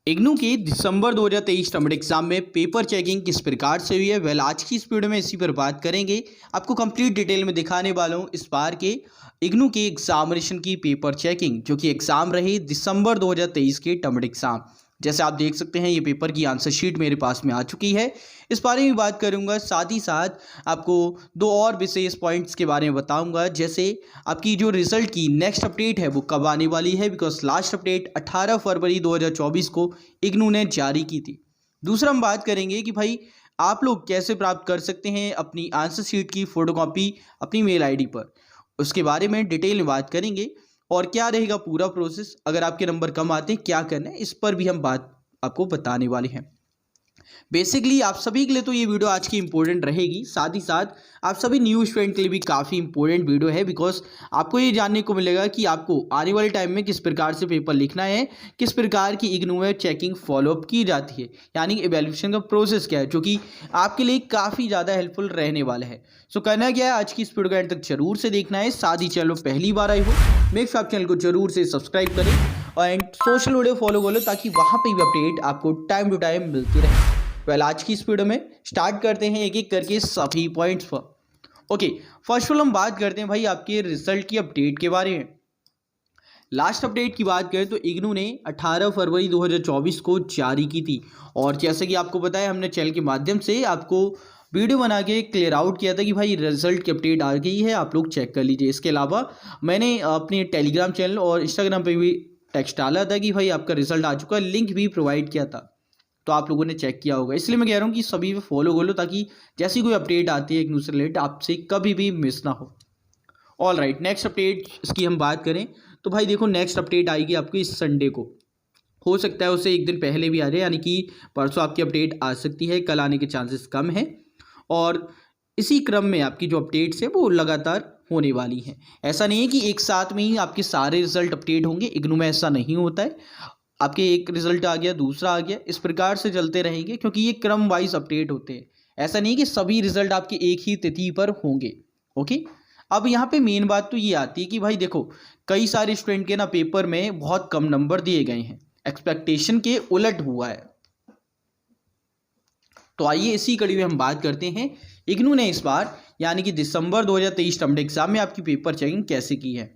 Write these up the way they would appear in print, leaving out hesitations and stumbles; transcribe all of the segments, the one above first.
इग्नू की दिसंबर 2023 term exam में paper checking किस प्रकार से हुई है। आज की इस वीडियो में इसी पर बात करेंगे। आपको कंप्लीट डिटेल में दिखाने वाला हूँ इस बार के इग्नू के एग्जामिनेशन की पेपर चेकिंग, जो कि एग्जाम रही दिसंबर 2023 के टर्म एग्जाम। जैसे आप देख सकते हैं ये पेपर की आंसर शीट मेरे पास में आ चुकी है। इस बारे में बात करूंगा, साथ ही साथ आपको दो और विशेष पॉइंट्स के बारे में बताऊंगा। जैसे आपकी जो रिजल्ट की नेक्स्ट अपडेट है वो कब आने वाली है, बिकॉज लास्ट अपडेट 18 फरवरी 2024 को इग्नू ने जारी की थी। दूसरा हम बात करेंगे कि भाई आप लोग कैसे प्राप्त कर सकते हैं अपनी आंसर शीट की फोटोकॉपी अपनी मेल आईडी पर, उसके बारे में डिटेल में बात करेंगे। और क्या रहेगा पूरा प्रोसेस, अगर आपके नंबर कम आते हैं क्या करना है, इस पर भी हम बात आपको बताने वाले हैं। बेसिकली आप सभी के लिए तो ये वीडियो आज की इंपॉर्टेंट रहेगी, साथ ही साथ आप सभी न्यू स्टूडेंट के लिए भी काफ़ी इंपॉर्टेंट वीडियो है। बिकॉज आपको ये जानने को मिलेगा कि आपको आने वाले टाइम में किस प्रकार से पेपर लिखना है, किस प्रकार की इग्नू में चेकिंग फॉलोअप की जाती है, यानी इवैल्यूएशन का प्रोसेस क्या है, जो कि आपके लिए काफ़ी ज़्यादा हेल्पफुल रहने वाला है। सो करना क्या है, आज की इस वीडियो को एंड तक जरूर से देखना है। साथ ही चैनल पहली बार आए हो मेक श्योर आप चैनल को जरूर से सब्सक्राइब करें और एंड सोशल मीडिया फॉलो कर लो, ताकि वहाँ पर भी अपडेट आपको टाइम टू टाइम मिलती रहे। आज की इस वीडियो में स्टार्ट करते हैं एक एक करके सभी पॉइंट्स पर। ओके, फर्स्ट ऑफ ऑल हम बात करते हैं भाई आपके रिजल्ट की अपडेट के बारे में। लास्ट अपडेट की बात करें तो इग्नू ने 18 फरवरी 2024 को जारी की थी। और जैसे कि आपको पता है, हमने चैनल के माध्यम से आपको वीडियो बना के क्लियर आउट किया था कि भाई रिजल्ट की अपडेट आ गई है, आप लोग चेक कर लीजिए। इसके अलावा मैंने अपने टेलीग्राम चैनल और इंस्टाग्राम पे भी टेक्स्ट डाला था कि भाई आपका रिजल्ट आ चुका है, लिंक भी प्रोवाइड किया था, तो आप लोगों ने चेक किया होगा। इसलिए मैं कह रहा हूँ कि सभी फॉलो कर लो, ताकि जैसी कोई अपडेट आती है एक दूसरे रिलेटेड आपसे कभी भी मिस ना हो। ऑल राइट, नेक्स्ट अपडेट इसकी हम बात करें तो भाई देखो, नेक्स्ट अपडेट आएगी आपको इस संडे को। हो सकता है उससे एक दिन पहले भी आ जाए, यानी कि परसों आपकी अपडेट आ सकती है, कल आने के चांसेस कम है। और इसी क्रम में आपकी जो अपडेट्स है वो लगातार होने वाली है। ऐसा नहीं है कि एक साथ में ही आपके सारे रिजल्ट अपडेट होंगे, इग्नू में ऐसा नहीं होता है। आपके एक रिजल्ट आ गया, दूसरा आ गया, इस प्रकार से चलते रहेंगे, क्योंकि ये क्रम वाइज अपडेट होते हैं। ऐसा नहीं कि सभी रिजल्ट आपके एक ही तिथि पर होंगे। ओके, अब यहाँ पे मेन बात तो ये आती है कि भाई देखो, कई सारे स्टूडेंट के ना पेपर में बहुत कम नंबर दिए गए हैं, एक्सपेक्टेशन के उलट हुआ है। तो आइए इसी कड़ी में हम बात करते हैं इग्नू ने इस बार यानी कि दिसंबर 2023 टर्म एग्जाम में आपकी पेपर चेकिंग कैसे की है।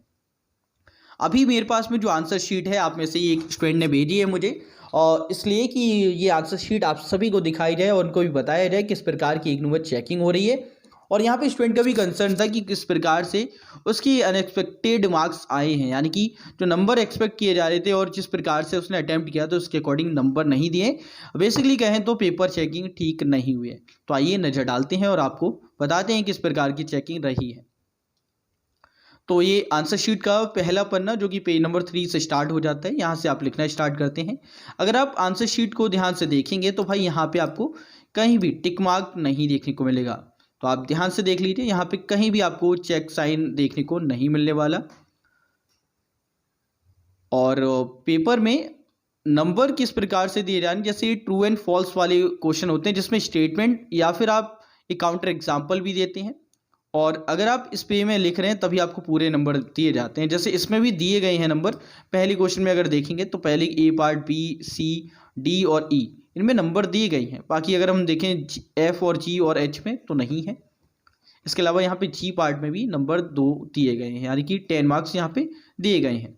अभी मेरे पास में जो आंसर शीट है, आप में से एक स्टूडेंट ने भेजी है मुझे, और इसलिए कि ये आंसर शीट आप सभी को दिखाई जाए और उनको भी बताया जाए किस प्रकार की इग्नू में चेकिंग हो रही है। और यहाँ पे स्टूडेंट का भी कंसर्न था कि किस प्रकार से उसकी अनएक्सपेक्टेड मार्क्स आए हैं, यानी कि जो नंबर एक्सपेक्ट किए जा रहे थे और जिस प्रकार से उसने अटैम्प्ट किया तो उसके अकॉर्डिंग नंबर नहीं दिए। बेसिकली कहें तो पेपर चेकिंग ठीक नहीं हुई है। तो आइए नज़र डालते हैं और आपको बताते हैं किस प्रकार की चेकिंग रही है। तो ये आंसर शीट का पहला पन्ना, जो कि पेज नंबर 3 से स्टार्ट हो जाता है, यहाँ से आप लिखना स्टार्ट करते हैं। अगर आप आंसर शीट को ध्यान से देखेंगे तो भाई यहाँ पे आपको कहीं भी टिक मार्क नहीं देखने को मिलेगा। तो आप ध्यान से देख लीजिए, यहाँ पे कहीं भी आपको चेक साइन देखने को नहीं मिलने वाला। और पेपर में नंबर किस प्रकार से दिए जाएंगे, जैसे ट्रू एंड फॉल्स वाले क्वेश्चन होते हैं जिसमें स्टेटमेंट या फिर आप एक काउंटर एग्जाम्पल भी देते हैं। और अगर आप इस पे में लिख रहे हैं तभी आपको पूरे नंबर दिए जाते हैं। जैसे इसमें भी दिए गए हैं नंबर, पहले क्वेश्चन में अगर देखेंगे तो पहले ए पार्ट, बी, सी, डी और ई, इनमें नंबर दिए गए हैं। बाकी अगर हम देखें एफ और जी और एच में तो नहीं है। इसके अलावा यहाँ पे जी पार्ट में भी नंबर 2 दिए गए हैं, यानी कि 10 मार्क्स यहाँ पे दिए गए हैं।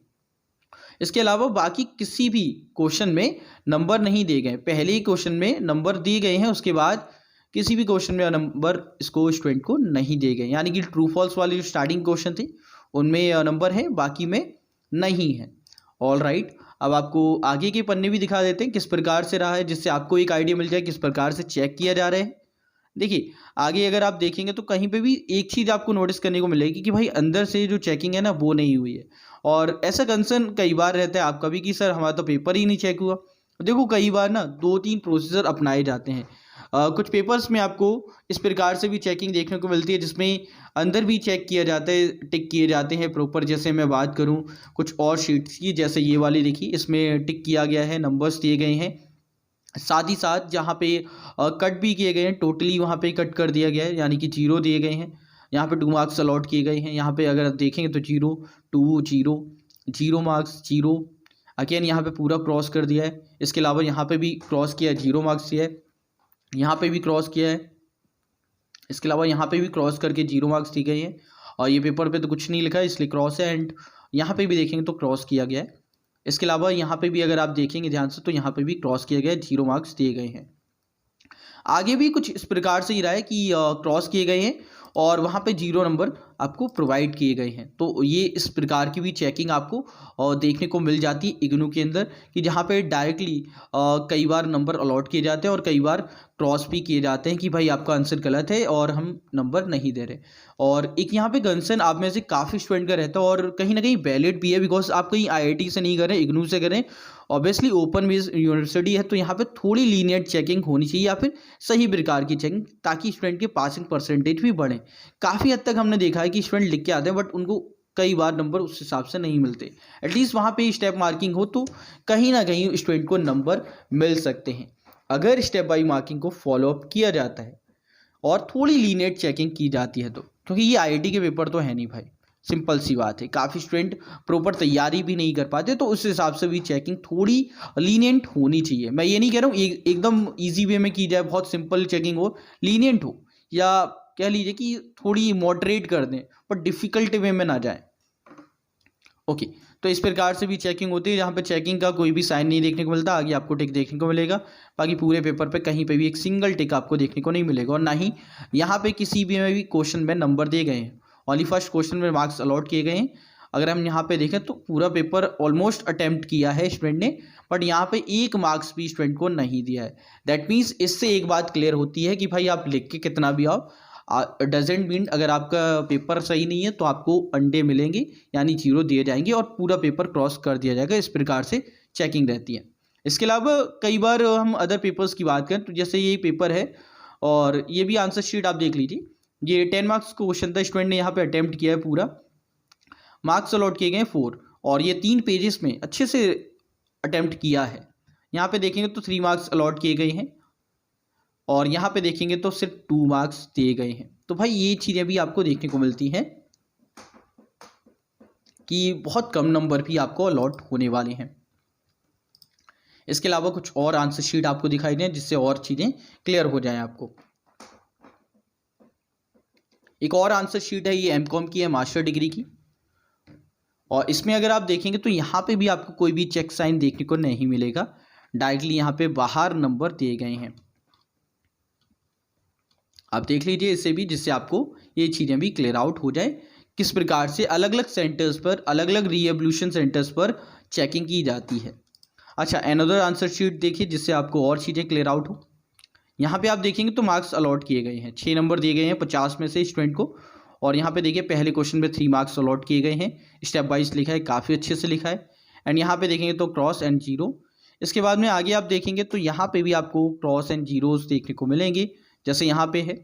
इसके अलावा बाकी किसी भी क्वेश्चन में नंबर नहीं दिए गए। पहले ही क्वेश्चन में नंबर दिए गए हैं, उसके बाद किसी भी क्वेश्चन में नंबर इसको स्टूडेंट को नहीं दिए गए, यानी कि ट्रू फॉल्स वाले जो स्टार्टिंग क्वेश्चन थे उनमें नंबर है, बाकी में नहीं है। ऑल राइट, अब आपको आगे के पन्ने भी दिखा देते हैं किस प्रकार से रहा है, जिससे आपको एक आइडिया मिल जाए किस प्रकार से चेक किया जा रहा है। देखिए आगे अगर आप देखेंगे तो कहीं पे भी एक चीज़ आपको नोटिस करने को मिलेगी कि भाई अंदर से जो चेकिंग है ना वो नहीं हुई है। और ऐसा कंसर्न कई बार रहता है आपका भी कि सर हमारा तो पेपर ही नहीं चेक हुआ। देखो कई बार ना 2-3 प्रोसीजर अपनाए जाते हैं। कुछ पेपर्स में आपको इस प्रकार से भी चेकिंग देखने को मिलती है, जिसमें अंदर भी चेक किया जाता है, टिक किए जाते हैं प्रॉपर। जैसे मैं बात करूं कुछ और शीट्स की, जैसे ये वाली देखिए, इसमें टिक किया गया है, नंबर्स दिए गए हैं, साथ ही साथ जहाँ पे कट भी किए गए हैं, टोटली वहाँ पे कट कर दिया गया है, यानी कि 0 दिए गए हैं। यहाँ पे 2 मार्क्स अलॉट किए गए हैं। यहाँ पे अगर आप देखेंगे तो 0, 2, 0, 0 मार्क्स, 0। अगेन यहाँ पे पूरा क्रॉस कर दिया है। इसके अलावा यहाँ पे भी क्रॉस किया है, 0 मार्क्स दिया है। यहाँ पे भी क्रॉस किया है, इसके अलावा यहाँ पे भी क्रॉस करके 0 मार्क्स दिए गए हैं। और ये पेपर पे तो कुछ नहीं लिखा है इसलिए क्रॉस है, एंड यहाँ पे भी देखेंगे तो क्रॉस किया गया है। इसके अलावा यहाँ पे भी अगर आप देखेंगे ध्यान से तो यहाँ पे भी क्रॉस किया गया है, 0 मार्क्स दिए गए हैं। आगे भी कुछ इस प्रकार से ही रहा है कि क्रॉस किए गए हैं और वहाँ पे 0 नंबर आपको प्रोवाइड किए गए हैं। तो ये इस प्रकार की भी चेकिंग आपको देखने को मिल जाती है इग्नू के अंदर, कि जहाँ पे डायरेक्टली कई बार नंबर अलॉट किए जाते हैं और कई बार क्रॉस भी किए जाते हैं कि भाई आपका आंसर गलत है और हम नंबर नहीं दे रहे। और एक यहाँ पे कंसर्न आप में से काफ़ी स्टूडेंट का रहता है और कहीं ना कहीं वैलिड भी है, बिकॉज आप कहीं IIT से नहीं करें, इग्नू से करें, ऑब्वियसली ओपन बेस्ड यूनिवर्सिटी है, तो यहाँ पे थोड़ी लीनियंट चेकिंग होनी चाहिए या फिर सही प्रकार की चेकिंग, ताकि स्टूडेंट के पासिंग परसेंटेज भी बढ़े। काफ़ी हद तक हमने देखा है कि स्टूडेंट लिख के आते हैं बट उनको कई बार नंबर उस हिसाब से नहीं मिलते। एटलीस्ट वहाँ पे स्टेप मार्किंग हो तो कहीं ना कहीं स्टूडेंट को नंबर मिल सकते हैं, अगर स्टेप बाई मार्किंग को फॉलोअप किया जाता है और थोड़ी लीनियंट चेकिंग की जाती है तो। क्योंकि ये IIT के पेपर तो है नहीं भाई, सिंपल सी बात है, काफ़ी स्टूडेंट प्रॉपर तैयारी भी नहीं कर पाते, तो उस हिसाब से भी चेकिंग थोड़ी लीनियंट होनी चाहिए। मैं ये नहीं कह रहा हूँ एकदम ईजी वे में की जाए, बहुत सिंपल चेकिंग हो, लीनियंट हो, या कह लीजिए कि थोड़ी मॉडरेट कर दें पर डिफ़िकल्ट वे में ना जाए। ओके, तो इस प्रकार से भी चेकिंग होती है, जहाँ पे चेकिंग का कोई भी साइन नहीं देखने को मिलता, आगे आपको टिक देखने को मिलेगा, बाकी पूरे पेपर पे कहीं पे भी एक सिंगल टिक आपको देखने को नहीं मिलेगा। और ना ही यहाँ पे किसी भी में भी क्वेश्चन में नंबर दिए गए हैं, ओनली फर्स्ट क्वेश्चन में मार्क्स अलॉट किए गए हैं। अगर हम यहाँ पे देखें तो पूरा पेपर ऑलमोस्ट अटैम्प्ट किया है स्टूडेंट ने, बट यहाँ पे 1 मार्क्स भी स्टूडेंट को नहीं दिया है। दैट मीन्स इससे एक बात क्लियर होती है कि भाई आप लिख के कितना भी आओ, डजेंट मीन अगर आपका पेपर सही नहीं है तो आपको अंडे मिलेंगे, यानी 0 दिए जाएंगे और पूरा पेपर क्रॉस कर दिया जाएगा। इस प्रकार से चेकिंग रहती है। इसके अलावा कई बार हम अदर पेपर्स की बात करें तो जैसे ये पेपर है और ये भी आंसर शीट आप देख लीजिए, ये 10 मार्क्स का क्वेश्चन था, स्टूडेंट ने यहाँ पे अटेम्प्ट किया है, पूरा मार्क्स अलॉट किए गए 4 और ये 3 पेजेस में अच्छे से अटेम्प्ट किया है। यहाँ पे देखेंगे तो 3 मार्क्स अलॉट किए गए हैं और यहाँ पे देखेंगे तो सिर्फ 2 मार्क्स दिए गए हैं। तो भाई ये चीज़ें भी आपको देखने को मिलती हैं कि बहुत कम नंबर भी आपको अलॉट होने वाले हैं। इसके अलावा कुछ और आंसर शीट आपको दिखाई दें जिससे और चीज़ें क्लियर हो जाएं आपको। एक और आंसर शीट है, ये MCOM की है, मास्टर डिग्री की, और इसमें अगर आप देखेंगे तो यहाँ पे भी आपको कोई भी चेक साइन देखने को नहीं मिलेगा, डायरेक्टली यहाँ पे बाहर नंबर दिए गए हैं। आप देख लीजिए इसे भी, जिससे आपको ये चीज़ें भी क्लियर आउट हो जाए किस प्रकार से अलग अलग सेंटर्स पर, अलग अलग रीएवोल्यूशन सेंटर्स पर चेकिंग की जाती है। अच्छा, अनदर आंसर शीट देखिए जिससे आपको और चीज़ें क्लियर आउट हो। यहाँ पे आप देखेंगे तो मार्क्स अलॉट किए गए हैं, 6 नंबर दिए गए हैं 50 में से स्टूडेंट को। और यहाँ पे देखिए पहले क्वेश्चन में 3 मार्क्स अलॉट किए गए हैं, स्टेप वाइज लिखा है, काफ़ी अच्छे से लिखा है। एंड यहाँ पे देखेंगे तो क्रॉस एंड 0। इसके बाद में आगे आप देखेंगे तो यहाँ पे भी आपको क्रॉस एंड 0s देखने को मिलेंगे, जैसे यहाँ पे है।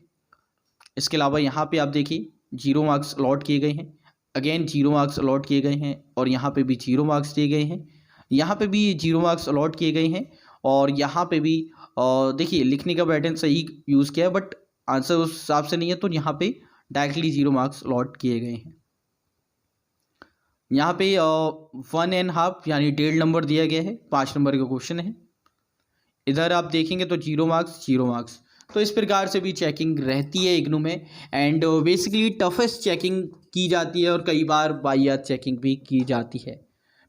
इसके अलावा यहाँ पे आप देखिए 0 मार्क्स अलॉट किए गए हैं, अगेन 0 मार्क्स अलॉट किए गए हैं, और यहाँ पे भी 0 मार्क्स दिए गए हैं, यहाँ पे भी 0 मार्क्स अलॉट किए गए हैं, और यहाँ पे भी देखिए लिखने का पैटर्न सही यूज़ किया है बट आंसर उस हिसाब से नहीं है, तो यहाँ पे डायरेक्टली 0 मार्क्स अलॉट किए गए हैं। यहाँ पे 1.5 यानी 1.5 नंबर दिया गया है, 5 नंबर का क्वेश्चन है। इधर आप देखेंगे तो 0 मार्क्स 0 मार्क्स। तो इस प्रकार से भी चेकिंग रहती है इग्नू में, एंड बेसिकली टफेस्ट चेकिंग की जाती है और कई बार बाइयात चेकिंग भी की जाती है।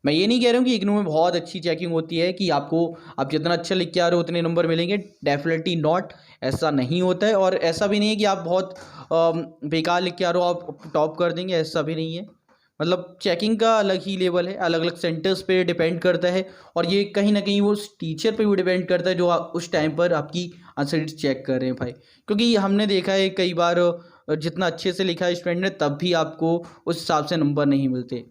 मैं ये नहीं कह रहा हूँ कि इग्नू में बहुत अच्छी चेकिंग होती है कि आपको आप जितना अच्छा लिख के आ रहे हो उतने नंबर मिलेंगे, डेफिनेटली नॉट, ऐसा नहीं होता है। और ऐसा भी नहीं है कि आप बहुत बेकार लिख के आ रहे हो आप टॉप कर देंगे, ऐसा भी नहीं है। मतलब चेकिंग का अलग ही लेवल है, अलग अलग सेंटर्स पे डिपेंड करता है, और ये कहीं ना कहीं वो टीचर पे भी डिपेंड करता है जो आप उस टाइम पर आपकी आंसर शीट चेक कर रहे हैं भाई। क्योंकि हमने देखा है कई बार जितना अच्छे से लिखा है स्टूडेंट ने तब भी आपको उस हिसाब से नंबर नहीं मिलते।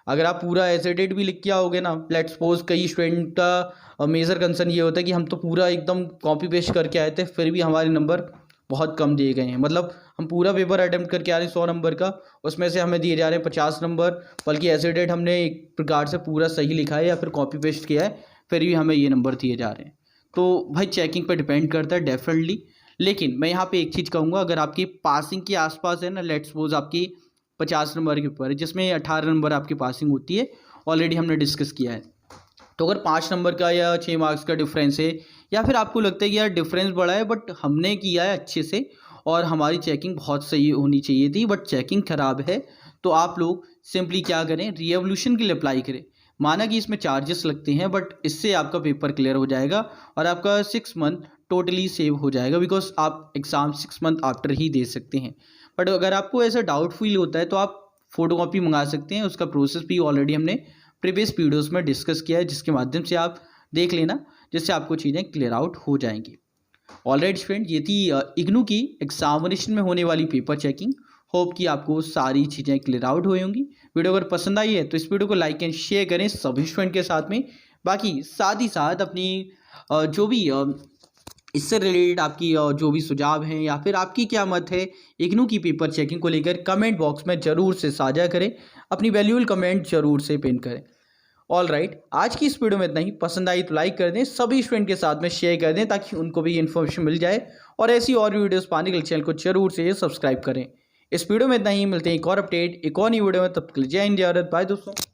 अगर आप पूरा एसेडेड भी लिख के आओगे ना, लेट्स सपोज कई स्टूडेंट का मेजर कंसर्न ये होता है कि हम तो पूरा एकदम कॉपी पेस्ट करके आए थे फिर भी हमारे नंबर बहुत कम दिए गए हैं। मतलब हम पूरा पेपर अटेम्प्ट करके आ रहे हैं 100 नंबर का, उसमें से हमें दिए जा रहे हैं 50 नंबर, बल्कि एसेडेड हमने एक प्रकार से पूरा सही लिखा है या फिर कॉपी पेस्ट किया है फिर भी हमें ये नंबर दिए जा रहे हैं। तो भाई चेकिंग पर डिपेंड करता है डेफिनेटली। लेकिन मैं यहाँ पे एक चीज़ कहूँगा, अगर आपकी पासिंग के आसपास है ना, लेट्स सपोज आपकी 50 नंबर के ऊपर है जिसमें 18 नंबर आपकी पासिंग होती है, ऑलरेडी हमने डिस्कस किया है। तो अगर 5 नंबर का या 6 मार्क्स का डिफरेंस है, या फिर आपको लगता है कि यार डिफरेंस बड़ा है बट हमने किया है अच्छे से और हमारी चेकिंग बहुत सही होनी चाहिए थी बट चेकिंग ख़राब है, तो आप लोग सिंपली क्या करें, रीएवोल्यूशन के लिए अप्लाई करें। माना कि इसमें चार्जेस लगते हैं बट इससे आपका पेपर क्लियर हो जाएगा और आपका 6 मंथ टोटली सेव हो जाएगा, बिकॉज आप एग्ज़ाम 6 मंथ आफ्टर ही दे सकते हैं। बट अगर आपको ऐसा डाउट फील होता है तो आप फोटोकॉपी मंगा सकते हैं, उसका प्रोसेस भी ऑलरेडी हमने प्रीवियस वीडियोस में डिस्कस किया है, जिसके माध्यम से आप देख लेना, जिससे आपको चीज़ें क्लियर आउट हो जाएंगी। ऑलराइट फ्रेंड, ये थी इग्नू की एग्जामिनेशन में होने वाली पेपर चेकिंग। होप कि आपको सारी चीज़ें क्लियर आउट हुई होंगी। वीडियो अगर पसंद आई है तो इस वीडियो को लाइक एंड शेयर करें सभी स्टूडेंट के साथ में। बाकी साथ ही साथ अपनी जो भी इससे रिलेटेड आपकी जो भी सुझाव हैं या फिर आपकी क्या मत है इग्नू की पेपर चेकिंग को लेकर, कमेंट बॉक्स में ज़रूर से साझा करें, अपनी वैल्यूएबल कमेंट जरूर से पिन करें। ऑल राइट, आज की इस वीडियो में इतना ही। पसंद आई तो लाइक कर दें, सभी स्टूडेंट के साथ में शेयर कर दें ताकि उनको भी इन्फॉर्मेशन मिल जाए, और ऐसी और वीडियोस पाने के लिए चैनल को जरूर से सब्सक्राइब करें। इस वीडियो में इतना ही, मिलते हैं एक और अपडेट एक और नई वीडियो में, तब तक के लिए जय हिंद जय भारत, बाय दोस्तों।